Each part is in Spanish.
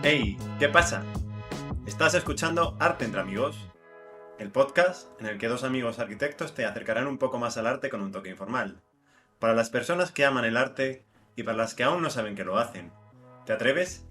Hey, ¿qué pasa? Estás escuchando Arte entre Amigos, el podcast en el que dos amigos arquitectos te acercarán un poco más al arte con un toque informal. Para las personas que aman el arte y para las que aún no saben que lo hacen. ¿Te atreves?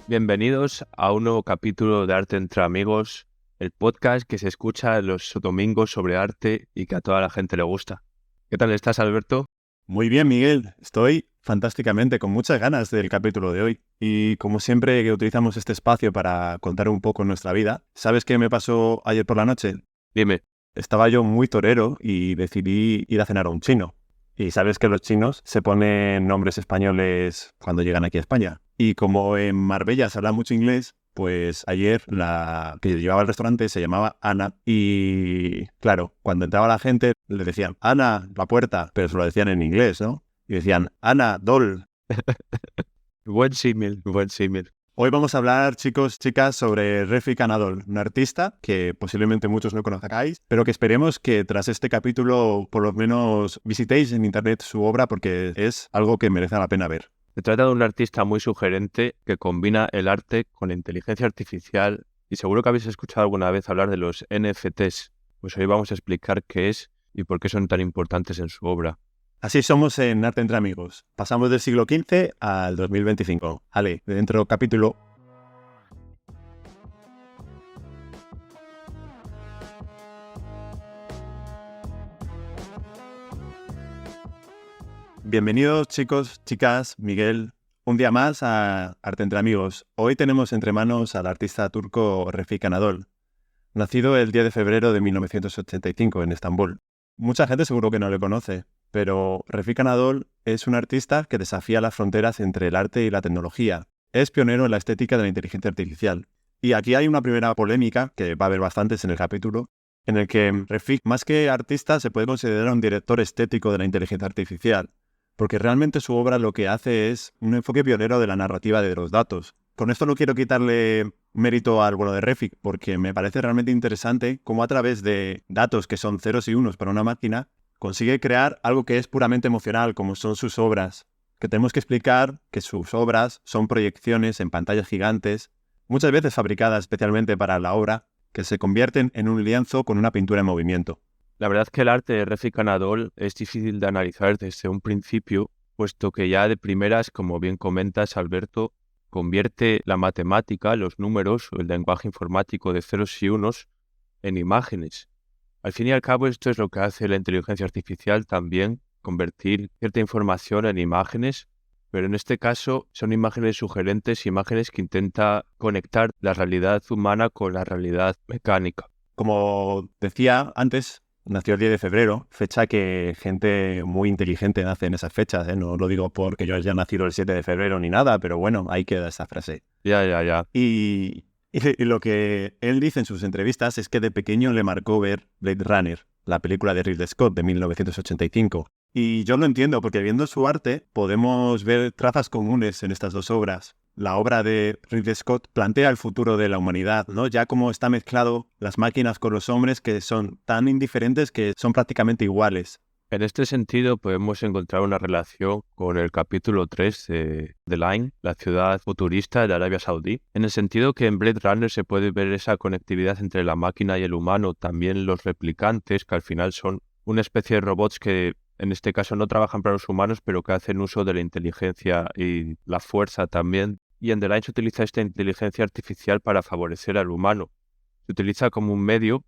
Bienvenidos a un nuevo capítulo de Arte entre Amigos, el podcast que se escucha los domingos sobre arte y que a toda la gente le gusta. ¿Qué tal estás, Alberto? Muy bien, Miguel. Estoy fantásticamente, con muchas ganas del capítulo de hoy. Y como siempre que utilizamos este espacio para contar un poco nuestra vida, ¿sabes qué me pasó ayer por la noche? Dime. Estaba yo muy torero y decidí ir a cenar a un chino. Y sabes que los chinos se ponen nombres españoles cuando llegan aquí a España. Y como en Marbella se habla mucho inglés, pues ayer la que llevaba al restaurante se llamaba Ana. Y claro, cuando entraba la gente le decían Ana, la puerta, pero se lo decían en inglés, ¿no? Y decían Ana, doll. Buen símil, buen símil. Hoy vamos a hablar, chicos, chicas, sobre Refik Anadol, un artista que posiblemente muchos no conozcáis, pero que esperemos que tras este capítulo por lo menos visitéis en internet su obra porque es algo que merece la pena ver. Se trata de un artista muy sugerente que combina el arte con la inteligencia artificial y seguro que habéis escuchado alguna vez hablar de los NFTs. Pues hoy vamos a explicar qué es y por qué son tan importantes en su obra. Así somos en Arte entre Amigos. Pasamos del siglo XV al 2025. Ale, dentro capítulo. Bienvenidos, chicos, chicas, Miguel. Un día más a Arte entre Amigos. Hoy tenemos entre manos al artista turco Refik Anadol, nacido el 10 de febrero de 1985 en Estambul. Mucha gente seguro que no le conoce, pero Refik Anadol es un artista que desafía las fronteras entre el arte y la tecnología. Es pionero en la estética de la inteligencia artificial. Y aquí hay una primera polémica, que va a haber bastantes en el capítulo, en el que Refik, más que artista, se puede considerar un director estético de la inteligencia artificial, porque realmente su obra lo que hace es un enfoque pionero de la narrativa de los datos. Con esto no quiero quitarle mérito al bueno de Refik, porque me parece realmente interesante cómo a través de datos que son ceros y unos para una máquina, consigue crear algo que es puramente emocional, como son sus obras. Que tenemos que explicar que sus obras son proyecciones en pantallas gigantes, muchas veces fabricadas especialmente para la obra, que se convierten en un lienzo con una pintura en movimiento. La verdad es que el arte de Refik Anadol es difícil de analizar desde un principio, puesto que ya de primeras, como bien comentas, Alberto, convierte la matemática, los números o el lenguaje informático de ceros y unos en imágenes. Al fin y al cabo, esto es lo que hace la inteligencia artificial también, convertir cierta información en imágenes, pero en este caso son imágenes sugerentes, imágenes que intenta conectar la realidad humana con la realidad mecánica. Como decía antes, nació el 10 de febrero, fecha que gente muy inteligente nace en esas fechas, ¿eh? No lo digo porque yo haya nacido el 7 de febrero ni nada, pero bueno, ahí queda esa frase. Ya. Y lo que él dice en sus entrevistas es que de pequeño le marcó ver Blade Runner, la película de Ridley Scott de 1985. Y yo lo entiendo, porque viendo su arte podemos ver trazas comunes en estas dos obras. La obra de Ridley Scott plantea el futuro de la humanidad, ¿no? Ya como está mezclado las máquinas con los hombres que son tan indiferentes que son prácticamente iguales. En este sentido podemos encontrar una relación con el capítulo 3 de The Line, la ciudad futurista de Arabia Saudí, en el sentido que en Blade Runner se puede ver esa conectividad entre la máquina y el humano, también los replicantes, que al final son una especie de robots que en este caso no trabajan para los humanos, pero que hacen uso de la inteligencia y la fuerza también. Y en The Line se utiliza esta inteligencia artificial para favorecer al humano. Se utiliza como un medio,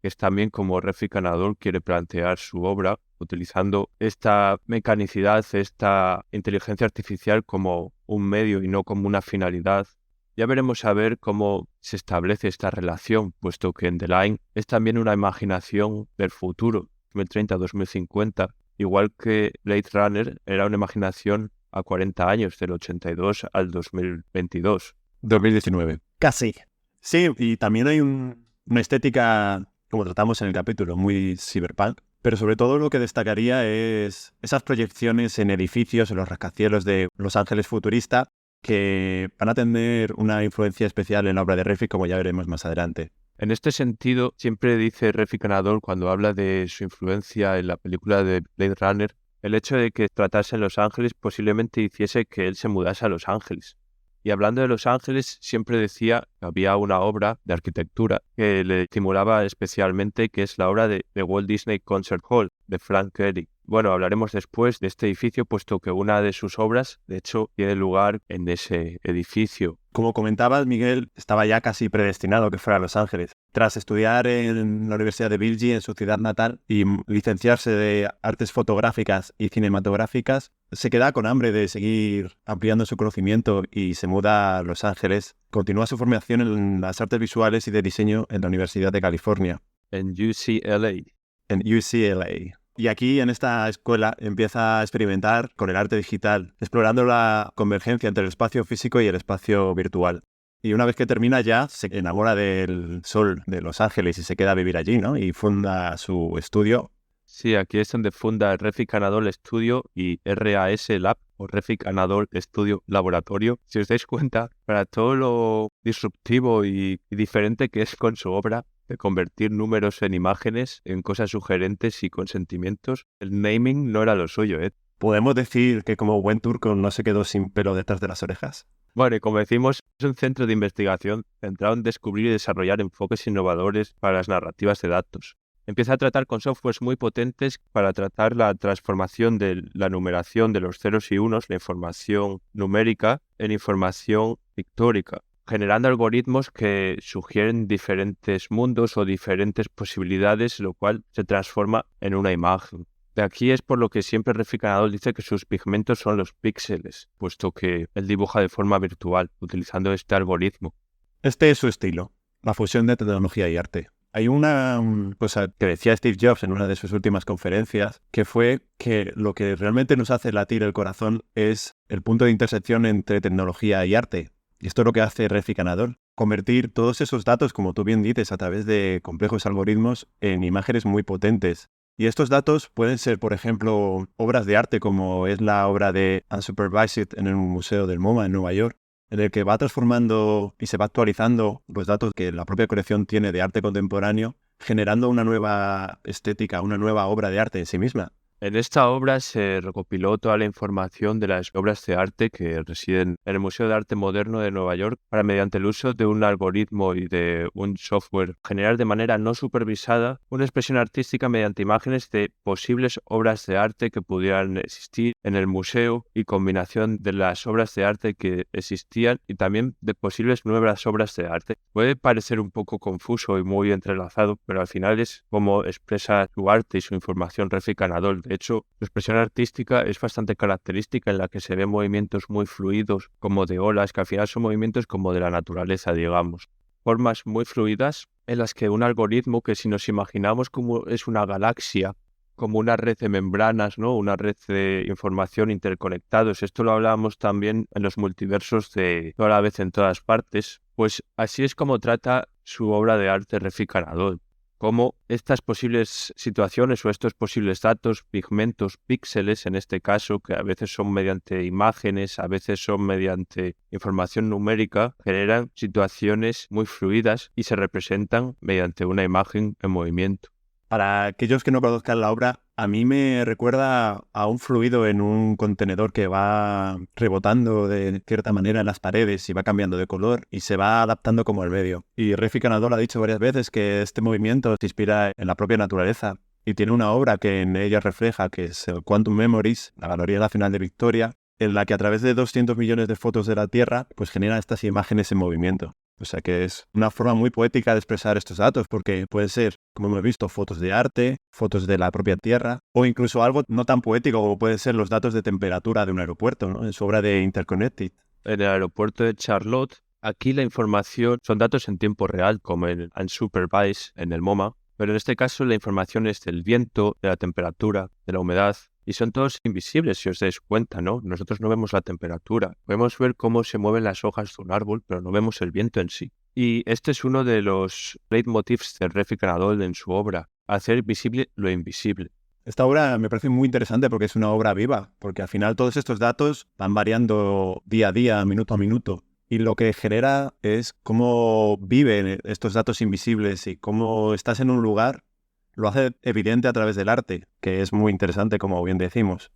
que es también como Refik Anadol quiere plantear su obra, utilizando esta mecanicidad, esta inteligencia artificial como un medio y no como una finalidad. Ya veremos a ver cómo se establece esta relación, puesto que en The Line es también una imaginación del futuro, 2030-2050, igual que Blade Runner era una imaginación a 40 años, del 82 al 2022. 2019. Casi. Sí, y también hay una estética, como tratamos en el capítulo, muy cyberpunk, pero sobre todo lo que destacaría es esas proyecciones en edificios, en los rascacielos de Los Ángeles futurista, que van a tener una influencia especial en la obra de Refik, como ya veremos más adelante. En este sentido, siempre dice Refik Anadol cuando habla de su influencia en la película de Blade Runner, el hecho de que tratase en Los Ángeles posiblemente hiciese que él se mudase a Los Ángeles. Y hablando de Los Ángeles, siempre decía que había una obra de arquitectura que le estimulaba especialmente, que es la obra de Walt Disney Concert Hall, de Frank Gehry. Bueno, hablaremos después de este edificio, puesto que una de sus obras, de hecho, tiene lugar en ese edificio. Como comentabas, Miguel estaba ya casi predestinado a que fuera a Los Ángeles. Tras estudiar en la Universidad de Bilgi, en su ciudad natal, y licenciarse de artes fotográficas y cinematográficas, se queda con hambre de seguir ampliando su conocimiento y se muda a Los Ángeles. Continúa su formación en las artes visuales y de diseño en la Universidad de California. En UCLA. En UCLA. Y aquí, en esta escuela, empieza a experimentar con el arte digital, explorando la convergencia entre el espacio físico y el espacio virtual. Y una vez que termina ya, se enamora del sol de Los Ángeles y se queda a vivir allí, ¿no? Y funda su estudio. Sí, aquí es donde funda Refik Anadol Studio y RAS Lab, o Refik Anadol Studio Laboratorio. Si os dais cuenta, para todo lo disruptivo y diferente que es con su obra, de convertir números en imágenes, en cosas sugerentes y con sentimientos, el naming no era lo suyo, ¿eh? ¿Podemos decir que como buen turco no se quedó sin pelo detrás de las orejas? Bueno, y como decimos, es un centro de investigación centrado en descubrir y desarrollar enfoques innovadores para las narrativas de datos. Empieza a tratar con softwares muy potentes para tratar la transformación de la numeración de los ceros y unos, la información numérica, en información pictórica, generando algoritmos que sugieren diferentes mundos o diferentes posibilidades, lo cual se transforma en una imagen. De aquí es por lo que siempre Refik Anadol dice que sus pigmentos son los píxeles, puesto que él dibuja de forma virtual, utilizando este algoritmo. Este es su estilo, la fusión de tecnología y arte. Hay una cosa que decía Steve Jobs en una de sus últimas conferencias, que fue que lo que realmente nos hace latir el corazón es el punto de intersección entre tecnología y arte. Y esto es lo que hace Refik Anadol, convertir todos esos datos, como tú bien dices, a través de complejos algoritmos en imágenes muy potentes. Y estos datos pueden ser, por ejemplo, obras de arte, como es la obra de Unsupervised en el Museo del MoMA en Nueva York, en el que va transformando y se va actualizando los datos que la propia colección tiene de arte contemporáneo, generando una nueva estética, una nueva obra de arte en sí misma. En esta obra se recopiló toda la información de las obras de arte que residen en el Museo de Arte Moderno de Nueva York para, mediante el uso de un algoritmo y de un software, generar de manera no supervisada una expresión artística mediante imágenes de posibles obras de arte que pudieran existir en el museo y combinación de las obras de arte que existían y también de posibles nuevas obras de arte. Puede parecer un poco confuso y muy entrelazado, pero al final es como expresa su arte y su información Refik Anadol. De hecho, su expresión artística es bastante característica, en la que se ven movimientos muy fluidos, como de olas, que al final son movimientos como de la naturaleza, digamos. Formas muy fluidas en las que un algoritmo, que si nos imaginamos como es una galaxia, como una red de membranas, ¿no? Una red de información interconectados. Esto lo hablábamos también en los multiversos de Toda la vez en todas partes. Pues así es como trata su obra de arte Refik Anadol. Cómo estas posibles situaciones o estos posibles datos, pigmentos, píxeles en este caso, que a veces son mediante imágenes, a veces son mediante información numérica, generan situaciones muy fluidas y se representan mediante una imagen en movimiento. Para aquellos que no conozcan la obra, a mí me recuerda a un fluido en un contenedor que va rebotando de cierta manera en las paredes y va cambiando de color y se va adaptando como al medio. Y Refik Anadol ha dicho varias veces que este movimiento se inspira en la propia naturaleza y tiene una obra que en ella refleja, que es el Quantum Memories, la Galería Nacional de Victoria, en la que a través de 200 millones de fotos de la Tierra pues genera estas imágenes en movimiento. O sea que es una forma muy poética de expresar estos datos, porque pueden ser, como hemos visto, fotos de arte, fotos de la propia Tierra, o incluso algo no tan poético como pueden ser los datos de temperatura de un aeropuerto, ¿no? En su obra de Interconnected. En el aeropuerto de Charlotte, aquí la información son datos en tiempo real, como en Unsupervised, en el MoMA, pero en este caso la información es del viento, de la temperatura, de la humedad, y son todos invisibles, si os dais cuenta, ¿no? Nosotros no vemos la temperatura. Podemos ver cómo se mueven las hojas de un árbol, pero no vemos el viento en sí. Y este es uno de los leitmotivs de Refik Anadol en su obra, hacer visible lo invisible. Esta obra me parece muy interesante porque es una obra viva, porque al final todos estos datos van variando día a día, minuto a minuto. Y lo que genera es cómo viven estos datos invisibles y cómo estás en un lugar, lo hace evidente a través del arte, que es muy interesante, como bien decimos.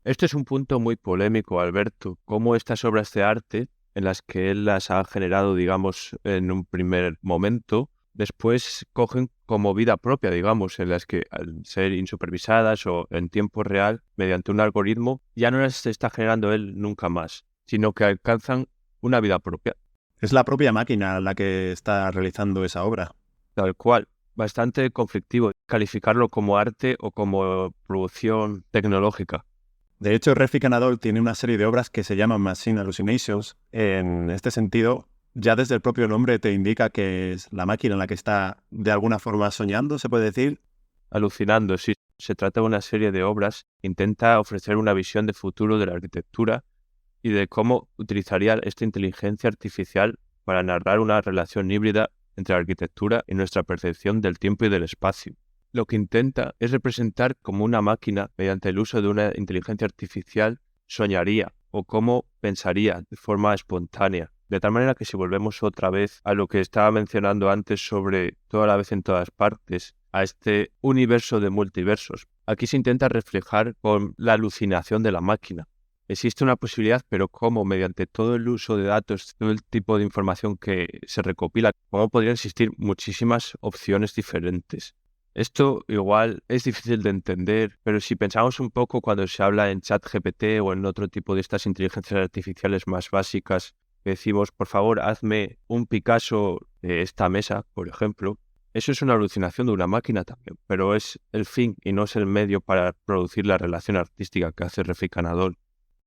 Este es un punto muy polémico, Alberto. Cómo estas obras de arte, en las que él las ha generado, digamos, en un primer momento, después cogen como vida propia, digamos, en las que al ser insupervisadas o en tiempo real, mediante un algoritmo, ya no las está generando él nunca más, sino que alcanzan una vida propia, Es la propia máquina la que está realizando esa obra. tal cual. Bastante conflictivo calificarlo como arte o como producción tecnológica. De hecho, Refik Anadol tiene una serie de obras que se llaman Machine Hallucinations. En este sentido, ya desde el propio nombre te indica que es la máquina en la que está de alguna forma soñando, se puede decir. Alucinando, sí. Se trata de una serie de obras que intenta ofrecer una visión de futuro de la arquitectura y de cómo utilizaría esta inteligencia artificial para narrar una relación híbrida entre la arquitectura y nuestra percepción del tiempo y del espacio. Lo que intenta es representar cómo una máquina, mediante el uso de una inteligencia artificial, soñaría o cómo pensaría de forma espontánea. De tal manera que si volvemos otra vez a lo que estaba mencionando antes sobre toda la vez en todas partes, a este universo de multiversos, aquí se intenta reflejar con la alucinación de la máquina. Existe una posibilidad, pero cómo, mediante todo el uso de datos, todo el tipo de información que se recopila, cómo podrían existir muchísimas opciones diferentes. Esto igual es difícil de entender, pero si pensamos un poco cuando se habla en ChatGPT o en otro tipo de estas inteligencias artificiales más básicas, que decimos, por favor, hazme un Picasso de esta mesa, por ejemplo, eso es una alucinación de una máquina también, pero es el fin y no es el medio para producir la relación artística que hace Refik Anadol.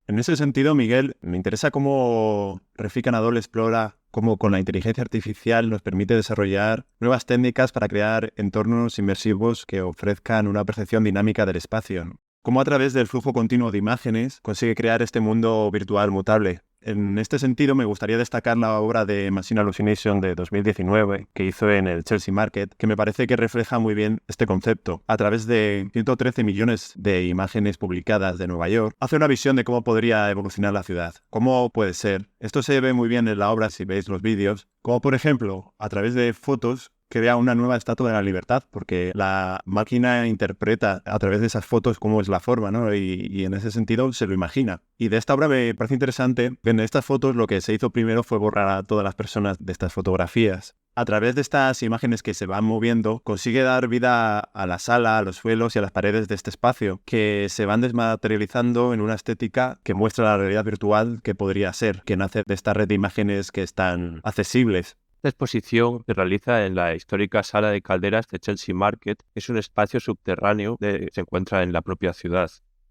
En ese sentido, Miguel, me interesa cómo Refik Anadol explora cómo con la inteligencia artificial nos permite desarrollar nuevas técnicas para crear entornos inmersivos que ofrezcan una percepción dinámica del espacio, ¿no? Cómo a través del flujo continuo de imágenes consigue crear este mundo virtual mutable. En este sentido, me gustaría destacar la obra de Machine Hallucination de 2019 que hizo en el Chelsea Market, que me parece que refleja muy bien este concepto. A través de 113 millones de imágenes publicadas de Nueva York, hace una visión de cómo podría evolucionar la ciudad. ¿Cómo puede ser? Esto se ve muy bien en la obra si veis los vídeos, como por ejemplo, a través de fotos, crea una nueva estatua de la libertad, porque la máquina interpreta a través de esas fotos cómo es la forma, ¿no? Y en ese sentido se lo imagina. Y de esta obra me parece interesante que en estas fotos lo que se hizo primero fue borrar a todas las personas de estas fotografías. A través de estas imágenes que se van moviendo, consigue dar vida a la sala, a los suelos y a las paredes de este espacio, que se van desmaterializando en una estética que muestra la realidad virtual que podría ser, que nace de esta red de imágenes que están accesibles. Esta exposición se realiza en la histórica sala de calderas de Chelsea Market, que es un espacio subterráneo que se encuentra en la propia ciudad.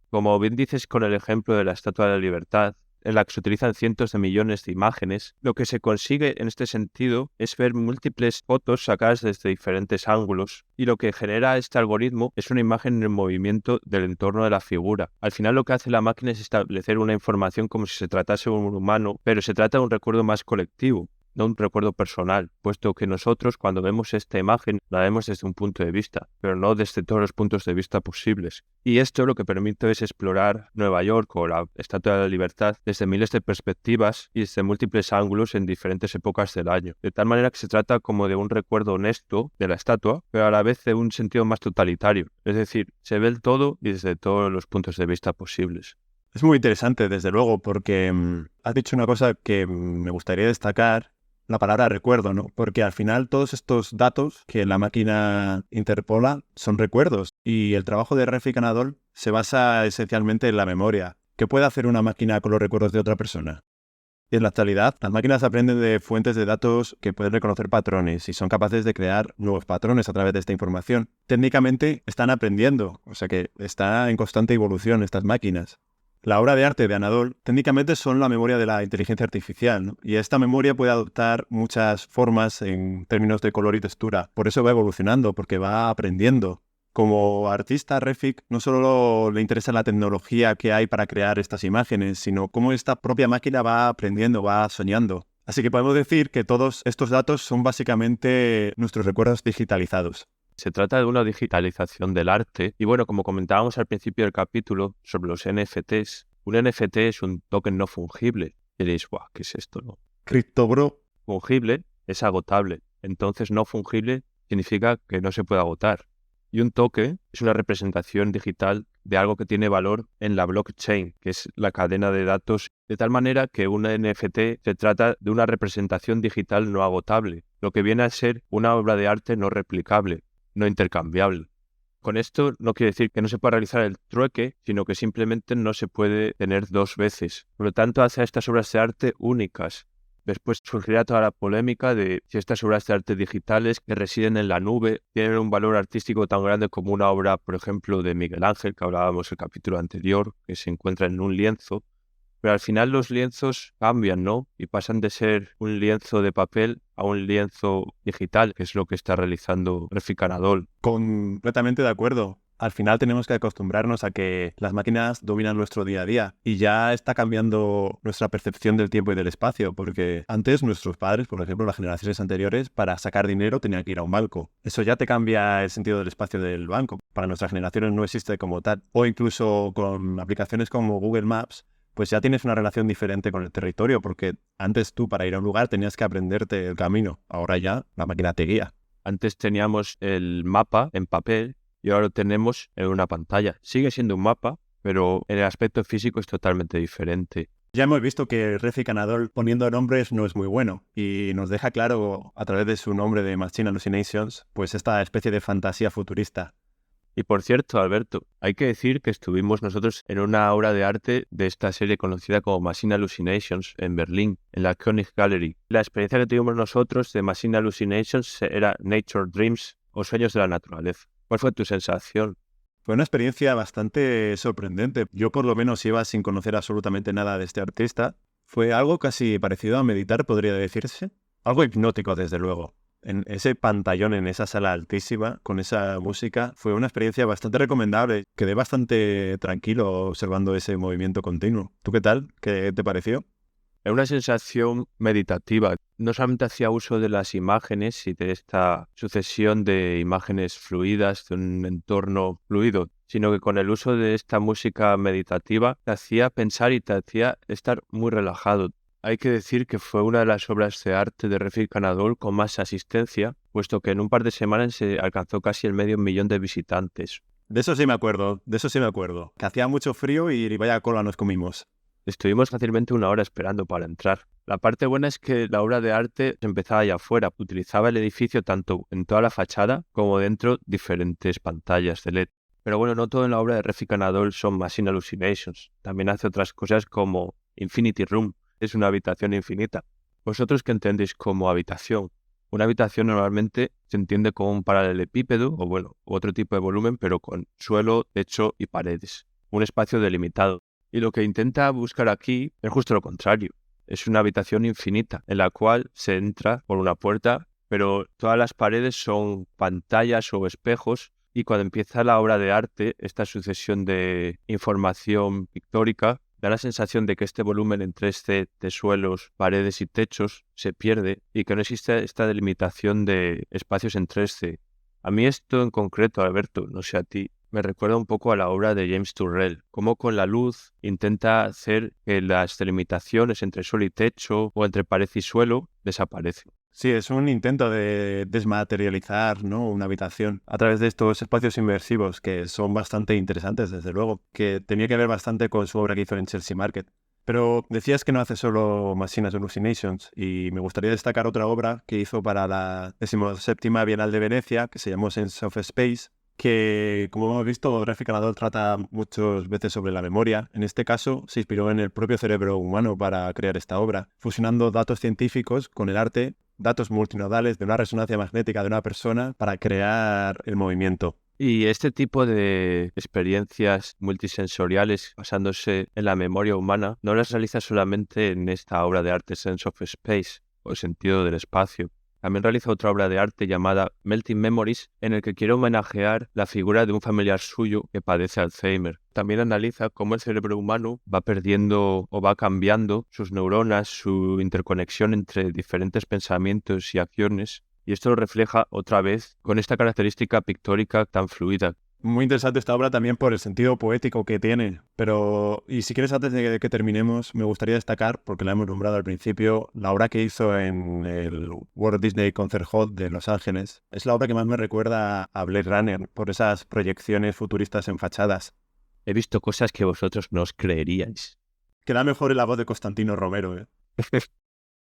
Como bien dices con el ejemplo de la Estatua de la Libertad, en la que se utilizan cientos de millones de imágenes, lo que se consigue en este sentido es ver múltiples fotos sacadas desde diferentes ángulos, y lo que genera este algoritmo es una imagen en movimiento del entorno de la figura. Al final lo que hace la máquina es establecer una información como si se tratase de un humano, pero se trata de un recuerdo más colectivo, no un recuerdo personal, puesto que nosotros cuando vemos esta imagen la vemos desde un punto de vista, pero no desde todos los puntos de vista posibles. Y esto lo que permite es explorar Nueva York o la Estatua de la Libertad desde miles de perspectivas y desde múltiples ángulos en diferentes épocas del año. De tal manera que se trata como de un recuerdo honesto de la estatua, pero a la vez de un sentido más totalitario. Es decir, se ve el todo y desde todos los puntos de vista posibles. Es muy interesante, desde luego, porque has dicho una cosa que me gustaría destacar, la palabra recuerdo, ¿no? Porque al final todos estos datos que la máquina interpola son recuerdos y el trabajo de Refik Anadol se basa esencialmente en la memoria. ¿Qué puede hacer una máquina con los recuerdos de otra persona? Y en la actualidad, las máquinas aprenden de fuentes de datos que pueden reconocer patrones y son capaces de crear nuevos patrones a través de esta información. Técnicamente están aprendiendo, o sea que está en constante evolución estas máquinas. La obra de arte de Anadol técnicamente son la memoria de la inteligencia artificial, ¿no? Y esta memoria puede adoptar muchas formas en términos de color y textura. Por eso va evolucionando, porque va aprendiendo. Como artista, Refik no solo le interesa la tecnología que hay para crear estas imágenes, sino cómo esta propia máquina va aprendiendo, va soñando. Así que podemos decir que todos estos datos son básicamente nuestros recuerdos digitalizados. Se trata de una digitalización del arte y bueno, como comentábamos al principio del capítulo sobre los NFTs, un NFT es un token no fungible. Y diréis, guau, ¿qué es esto? ¿No? Criptobro. Fungible es agotable, entonces no fungible significa que no se puede agotar. Y un token es una representación digital de algo que tiene valor en la blockchain, que es la cadena de datos, de tal manera que un NFT se trata de una representación digital no agotable, lo que viene a ser una obra de arte no replicable, no intercambiable. Con esto no quiere decir que no se pueda realizar el trueque, sino que simplemente no se puede tener dos veces. Por lo tanto, hace a estas obras de arte únicas. Después surgirá toda la polémica de si estas obras de arte digitales que residen en la nube tienen un valor artístico tan grande como una obra, por ejemplo, de Miguel Ángel, que hablábamos en el capítulo anterior, que se encuentra en un lienzo. Pero al final los lienzos cambian, ¿no? Y pasan de ser un lienzo de papel a un lienzo digital, que es lo que está realizando Refik Anadol. Completamente de acuerdo. Al final tenemos que acostumbrarnos a que las máquinas dominan nuestro día a día y ya está cambiando nuestra percepción del tiempo y del espacio, porque antes nuestros padres, por ejemplo, las generaciones anteriores, para sacar dinero tenían que ir a un banco. Eso ya te cambia el sentido del espacio del banco. Para nuestras generaciones no existe como tal. O incluso con aplicaciones como Google Maps, pues ya tienes una relación diferente con el territorio, porque antes tú para ir a un lugar tenías que aprenderte el camino. Ahora ya la máquina te guía. Antes teníamos el mapa en papel y ahora lo tenemos en una pantalla. Sigue siendo un mapa, pero en el aspecto físico es totalmente diferente. Ya hemos visto que Refik Anadol poniendo nombres no es muy bueno y nos deja claro a través de su nombre de Machine Hallucinations, pues esta especie de fantasía futurista. Y por cierto, Alberto, hay que decir que estuvimos nosotros en una obra de arte de esta serie conocida como Machine Hallucinations en Berlín, en la Königsgalerie. La experiencia que tuvimos nosotros de Machine Hallucinations era Nature Dreams o Sueños de la Naturaleza. ¿Cuál fue tu sensación? Fue una experiencia bastante sorprendente. Yo por lo menos iba sin conocer absolutamente nada de este artista. Fue algo casi parecido a meditar, podría decirse. Algo hipnótico, desde luego. En ese pantallón, en esa sala altísima, con esa música, fue una experiencia bastante recomendable. Quedé bastante tranquilo observando ese movimiento continuo. ¿Tú qué tal? ¿Qué te pareció? Era una sensación meditativa. No solamente hacía uso de las imágenes y de esta sucesión de imágenes fluidas, de un entorno fluido, sino que con el uso de esta música meditativa te hacía pensar y te hacía estar muy relajado. Hay que decir que fue una de las obras de arte de Refik Anadol con más asistencia, puesto que en un par de semanas se alcanzó casi el 500.000 de visitantes. De eso sí me acuerdo. Que hacía mucho frío y vaya cola nos comimos. Estuvimos fácilmente 1 hora esperando para entrar. La parte buena es que la obra de arte empezaba allá afuera. Utilizaba el edificio tanto en toda la fachada como dentro diferentes pantallas de LED. Pero bueno, no todo en la obra de Refik Anadol son Machine Hallucinations. También hace otras cosas como Infinity Room. Es una habitación infinita. ¿Vosotros qué entendéis como habitación? Una habitación normalmente se entiende como un paralelepípedo o otro tipo de volumen, pero con suelo, techo y paredes. Un espacio delimitado. Y lo que intenta buscar aquí es justo lo contrario. Es una habitación infinita en la cual se entra por una puerta, pero todas las paredes son pantallas o espejos y cuando empieza la obra de arte, esta sucesión de información pictórica, da la sensación de que este volumen en 3D de suelos, paredes y techos se pierde y que no existe esta delimitación de espacios en 3D. A mí esto en concreto, Alberto, no sé a ti, me recuerda un poco a la obra de James Turrell, cómo con la luz intenta hacer que las delimitaciones entre suelo y techo o entre pared y suelo desaparecen. Sí, es un intento de desmaterializar, ¿no?, una habitación a través de estos espacios inmersivos que son bastante interesantes, desde luego, que tenía que ver bastante con su obra que hizo en Chelsea Market. Pero decías que no hace solo Machine Hallucinations y me gustaría destacar otra obra que hizo para la 17ª Bienal de Venecia, que se llamó Sense of Space, que, como hemos visto, Refik Anadol trata muchas veces sobre la memoria. En este caso, se inspiró en el propio cerebro humano para crear esta obra, fusionando datos científicos con el arte, datos multinodales de una resonancia magnética de una persona para crear el movimiento. Y este tipo de experiencias multisensoriales basándose en la memoria humana no las realiza solamente en esta obra de arte Sense of Space, o el sentido del espacio. También realiza otra obra de arte llamada Melting Memories, en el que quiere homenajear la figura de un familiar suyo que padece Alzheimer. También analiza cómo el cerebro humano va perdiendo o va cambiando sus neuronas, su interconexión entre diferentes pensamientos y acciones, y esto lo refleja otra vez con esta característica pictórica tan fluida. Muy interesante esta obra también por el sentido poético que tiene, pero, y si quieres, antes de que terminemos, me gustaría destacar, porque la hemos nombrado al principio, la obra que hizo en el Walt Disney Concert Hall de Los Ángeles. Es la obra que más me recuerda a Blade Runner, por esas proyecciones futuristas en fachadas. He visto cosas que vosotros no os creeríais. Queda mejor en la voz de Constantino Romero, ¿eh?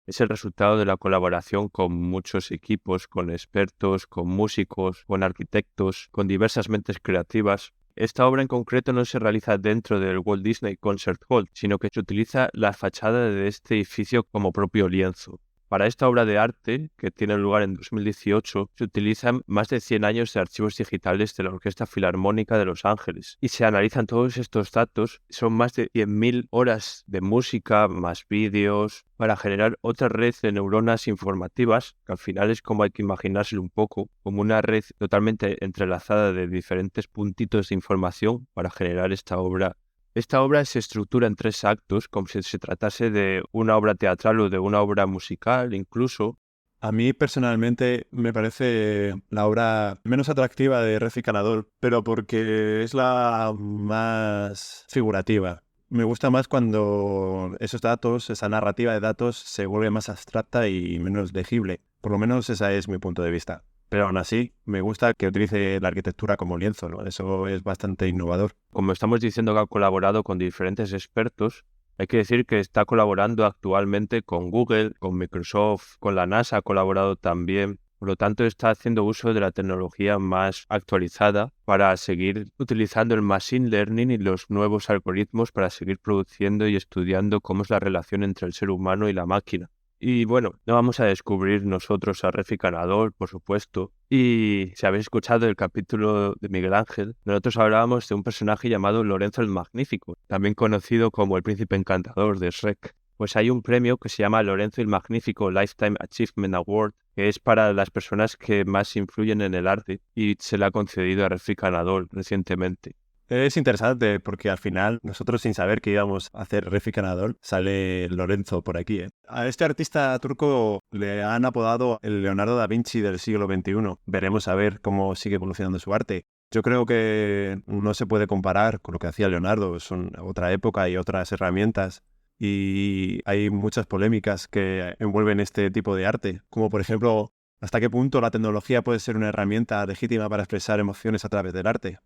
Es el resultado de la colaboración con muchos equipos, con expertos, con músicos, con arquitectos, con diversas mentes creativas. Esta obra en concreto no se realiza dentro del Walt Disney Concert Hall, sino que se utiliza la fachada de este edificio como propio lienzo. Para esta obra de arte, que tiene lugar en 2018, se utilizan más de 100 años de archivos digitales de la Orquesta Filarmónica de Los Ángeles y se analizan todos estos datos. Son más de 100.000 horas de música, más vídeos, para generar otra red de neuronas informativas, que al final es como hay que imaginárselo un poco, como una red totalmente entrelazada de diferentes puntitos de información para generar esta obra. Esta obra se estructura en 3 actos, como si se tratase de una obra teatral o de una obra musical incluso. A mí personalmente me parece la obra menos atractiva de Refik Anadol, pero porque es la más figurativa. Me gusta más cuando esos datos, esa narrativa de datos, se vuelve más abstracta y menos legible. Por lo menos ese es mi punto de vista. Pero aún así, me gusta que utilice la arquitectura como lienzo, ¿no? Eso es bastante innovador. Como estamos diciendo que ha colaborado con diferentes expertos, hay que decir que está colaborando actualmente con Google, con Microsoft, con la NASA ha colaborado también. Por lo tanto, está haciendo uso de la tecnología más actualizada para seguir utilizando el Machine Learning y los nuevos algoritmos para seguir produciendo y estudiando cómo es la relación entre el ser humano y la máquina. Y bueno, no vamos a descubrir nosotros a Refik Anadol, por supuesto. Y si habéis escuchado el capítulo de Miguel Ángel, nosotros hablábamos de un personaje llamado Lorenzo el Magnífico, también conocido como el Príncipe Encantador de Shrek. Pues hay un premio que se llama Lorenzo el Magnífico Lifetime Achievement Award, que es para las personas que más influyen en el arte, y se le ha concedido a Refik Anadol recientemente. Es interesante porque al final, nosotros sin saber que íbamos a hacer Refik Anadol, sale Lorenzo por aquí, ¿eh? A este artista turco le han apodado el Leonardo da Vinci del siglo XXI. Veremos a ver cómo sigue evolucionando su arte. Yo creo que no se puede comparar con lo que hacía Leonardo. Son otra época y otras herramientas. Y hay muchas polémicas que envuelven este tipo de arte, como por ejemplo, ¿hasta qué punto la tecnología puede ser una herramienta legítima para expresar emociones a través del arte?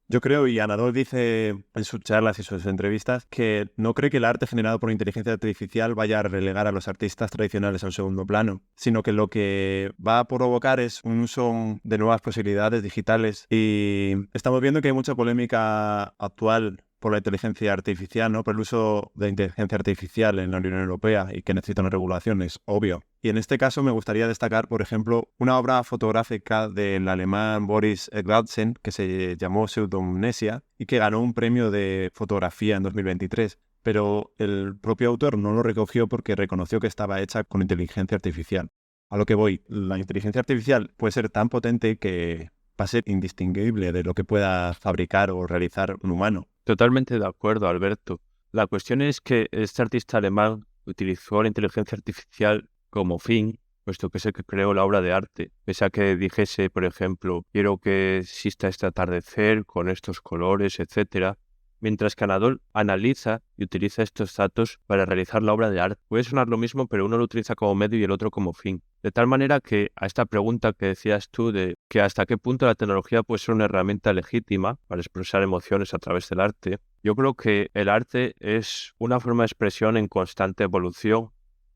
Yo creo, y Anadol dice en sus charlas y sus entrevistas, que no cree que el arte generado por inteligencia artificial vaya a relegar a los artistas tradicionales al segundo plano, sino que lo que va a provocar es un uso de nuevas posibilidades digitales. Y estamos viendo que hay mucha polémica actual por la inteligencia artificial, ¿no? Por el uso de inteligencia artificial en la Unión Europea y que necesita una regulación, es obvio. Y en este caso me gustaría destacar, por ejemplo, una obra fotográfica del alemán Boris Egladsen que se llamó Pseudomnesia y que ganó un premio de fotografía en 2023. Pero el propio autor no lo recogió porque reconoció que estaba hecha con inteligencia artificial. A lo que voy, la inteligencia artificial puede ser tan potente que va a ser indistinguible de lo que pueda fabricar o realizar un humano. Totalmente de acuerdo, Alberto. La cuestión es que este artista alemán utilizó la inteligencia artificial como fin, puesto que es el que creó la obra de arte. Pese a que dijese, por ejemplo, quiero que exista este atardecer con estos colores, etc. Mientras que Anadol analiza y utiliza estos datos para realizar la obra de arte. Puede sonar lo mismo, pero uno lo utiliza como medio y el otro como fin. De tal manera que a esta pregunta que decías tú de que hasta qué punto la tecnología puede ser una herramienta legítima para expresar emociones a través del arte, yo creo que el arte es una forma de expresión en constante evolución.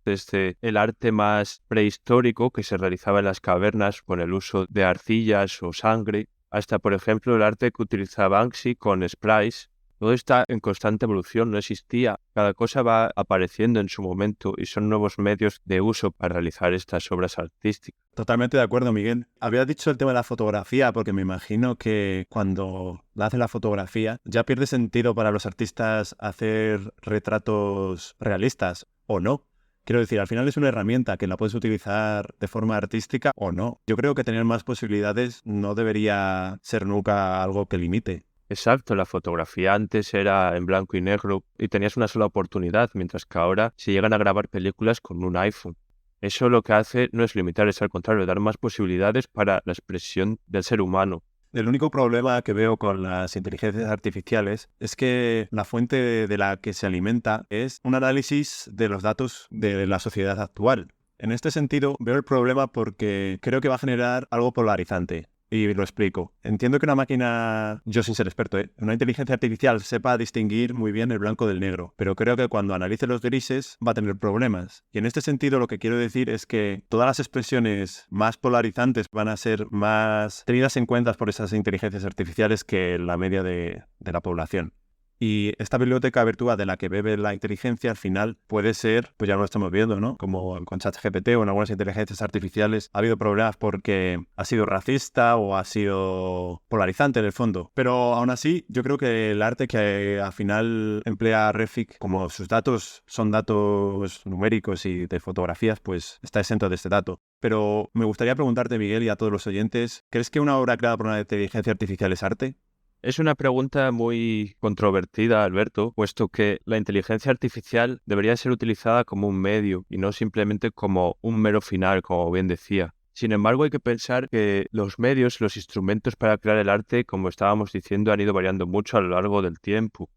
Desde el arte más prehistórico que se realizaba en las cavernas con el uso de arcillas o sangre, hasta por ejemplo el arte que utiliza Banksy con sprays. Todo está en constante evolución, no existía. Cada cosa va apareciendo en su momento y son nuevos medios de uso para realizar estas obras artísticas. Totalmente de acuerdo, Miguel. Había dicho el tema de la fotografía porque me imagino que cuando hace la fotografía ya pierde sentido para los artistas hacer retratos realistas, ¿o no? Quiero decir, al final es una herramienta que la puedes utilizar de forma artística o no. Yo creo que tener más posibilidades no debería ser nunca algo que limite. Exacto, la fotografía antes era en blanco y negro y tenías una sola oportunidad, mientras que ahora se llegan a grabar películas con un iPhone. Eso lo que hace no es limitar, es al contrario, dar más posibilidades para la expresión del ser humano. El único problema que veo con las inteligencias artificiales es que la fuente de la que se alimenta es un análisis de los datos de la sociedad actual. En este sentido, veo el problema porque creo que va a generar algo polarizante. Y lo explico. Entiendo que una máquina, yo sin ser experto, una inteligencia artificial sepa distinguir muy bien el blanco del negro, pero creo que cuando analice los grises va a tener problemas. Y en este sentido lo que quiero decir es que todas las expresiones más polarizantes van a ser más tenidas en cuenta por esas inteligencias artificiales que la media de la población. Y esta biblioteca virtual de la que bebe la inteligencia al final puede ser, pues ya lo estamos viendo, ¿no? Como con ChatGPT o en algunas inteligencias artificiales ha habido problemas porque ha sido racista o ha sido polarizante en el fondo. Pero aún así, yo creo que el arte que al final emplea Refik, como sus datos son datos numéricos y de fotografías, pues está exento de este dato. Pero me gustaría preguntarte, Miguel, y a todos los oyentes, ¿crees que una obra creada por una inteligencia artificial es arte? Es una pregunta muy controvertida, Alberto, puesto que la inteligencia artificial debería ser utilizada como un medio y no simplemente como un mero final, como bien decía. Sin embargo, hay que pensar que los medios, los instrumentos para crear el arte, como estábamos diciendo, han ido variando mucho a lo largo del tiempo.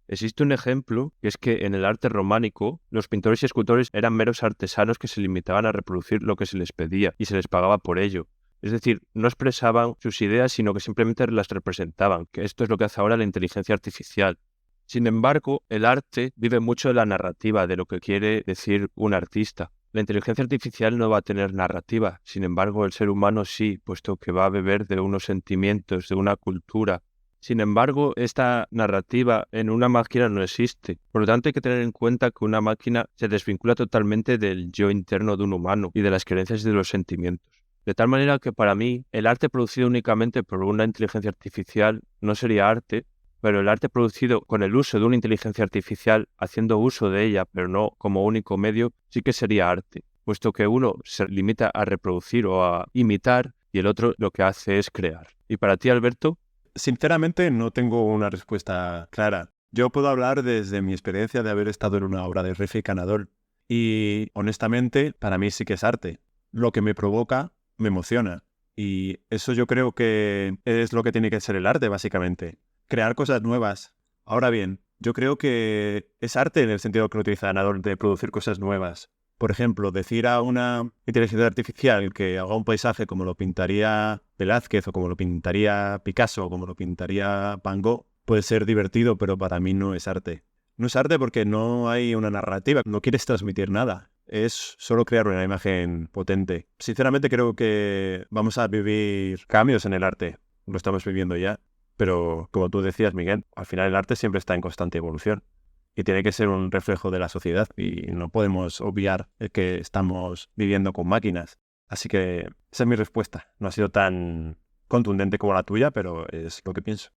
Existe un ejemplo, que es que en el arte románico, los pintores y escultores eran meros artesanos que se limitaban a reproducir lo que se les pedía y se les pagaba por ello. Es decir, no expresaban sus ideas, sino que simplemente las representaban, que esto es lo que hace ahora la inteligencia artificial. Sin embargo, el arte vive mucho de la narrativa, de lo que quiere decir un artista. La inteligencia artificial no va a tener narrativa, sin embargo, el ser humano sí, puesto que va a beber de unos sentimientos, de una cultura. Sin embargo, esta narrativa en una máquina no existe. Por lo tanto, hay que tener en cuenta que una máquina se desvincula totalmente del yo interno de un humano y de las creencias y de los sentimientos. De tal manera que para mí el arte producido únicamente por una inteligencia artificial no sería arte, pero el arte producido con el uso de una inteligencia artificial, haciendo uso de ella, pero no como único medio, sí que sería arte, puesto que uno se limita a reproducir o a imitar y el otro lo que hace es crear. ¿Y para ti, Alberto? Sinceramente no tengo una respuesta clara. Yo puedo hablar desde mi experiencia de haber estado en una obra de Refik Anadol y honestamente para mí sí que es arte. Lo que me provoca me emociona. Y eso yo creo que es lo que tiene que ser el arte, básicamente. Crear cosas nuevas. Ahora bien, yo creo que es arte en el sentido que lo utiliza Anadol de producir cosas nuevas. Por ejemplo, decir a una inteligencia artificial que haga un paisaje como lo pintaría Velázquez o como lo pintaría Picasso o como lo pintaría Van Gogh puede ser divertido, pero para mí no es arte. No es arte porque no hay una narrativa, no quieres transmitir nada. Es solo crear una imagen potente. Sinceramente creo que vamos a vivir cambios en el arte. Lo estamos viviendo ya. Pero como tú decías, Miguel, al final el arte siempre está en constante evolución. Y tiene que ser un reflejo de la sociedad. Y no podemos obviar el que estamos viviendo con máquinas. Así que esa es mi respuesta. No ha sido tan contundente como la tuya, pero es lo que pienso.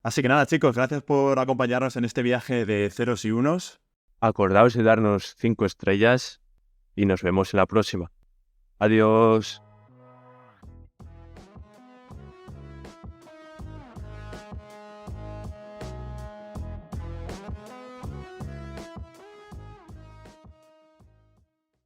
Así que nada, chicos, gracias por acompañarnos en este viaje de ceros y unos. Acordaos de darnos 5 estrellas y nos vemos en la próxima. Adiós.